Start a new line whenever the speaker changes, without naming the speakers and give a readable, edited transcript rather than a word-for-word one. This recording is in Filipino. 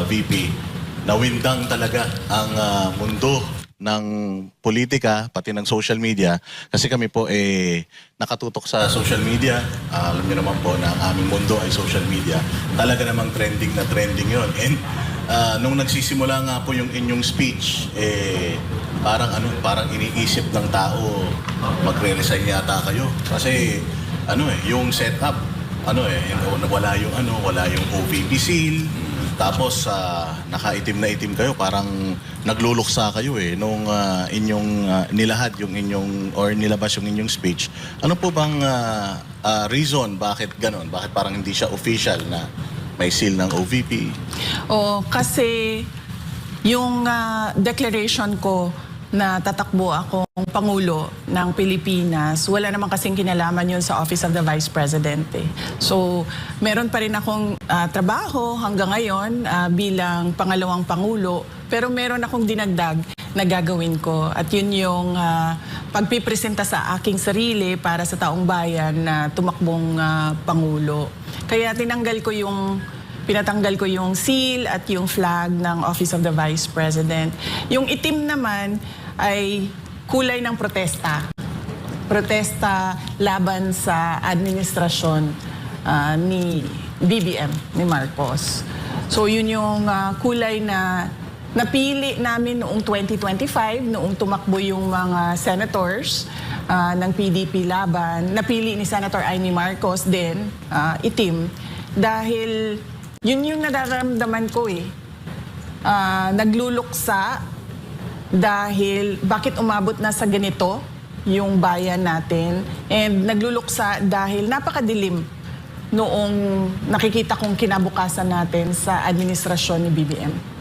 VP, nawindang talaga ang mundo ng politika, pati ng social media. Kasi kami po nakatutok sa social media. Alam niyo naman po na ang aming mundo ay social media. Talaga namang trending na trending yon. And nung nagsisimula nga po yung inyong speech, parang iniisip ng tao, magre-resign yata kayo. Kasi yung setup, wala yung OVP seal. Tapos nakaitim na itim kayo, parang nagluluksa kayo nung inyong nilahad yung inyong or nilabas yung inyong speech. Ano po bang reason bakit ganon? Bakit parang hindi siya official na may seal ng OVP?
Kasi yung declaration ko na tatakbo akong Pangulo ng Pilipinas, wala naman kasing kinalaman yun sa Office of the Vice President. So, meron pa rin akong trabaho hanggang ngayon bilang pangalawang Pangulo, pero meron akong dinagdag na gagawin ko. At yun yung pagpipresenta sa aking sarili para sa taong bayan na tumakbong Pangulo. Kaya pinatanggal ko yung seal at yung flag ng Office of the Vice President. Yung itim naman ay kulay ng protesta. Protesta laban sa administrasyon ni BBM, ni Marcos. So yun yung kulay na napili namin noong 2025, noong tumakbo yung mga senators ng PDP laban. Napili ni Senator Amy Marcos din, itim, dahil yun yung nararamdaman ko nagluluksa dahil bakit umabot na sa ganito yung bayan natin, and nagluluksa dahil napakadilim noong nakikita kong kinabukasan natin sa administrasyon ni BBM.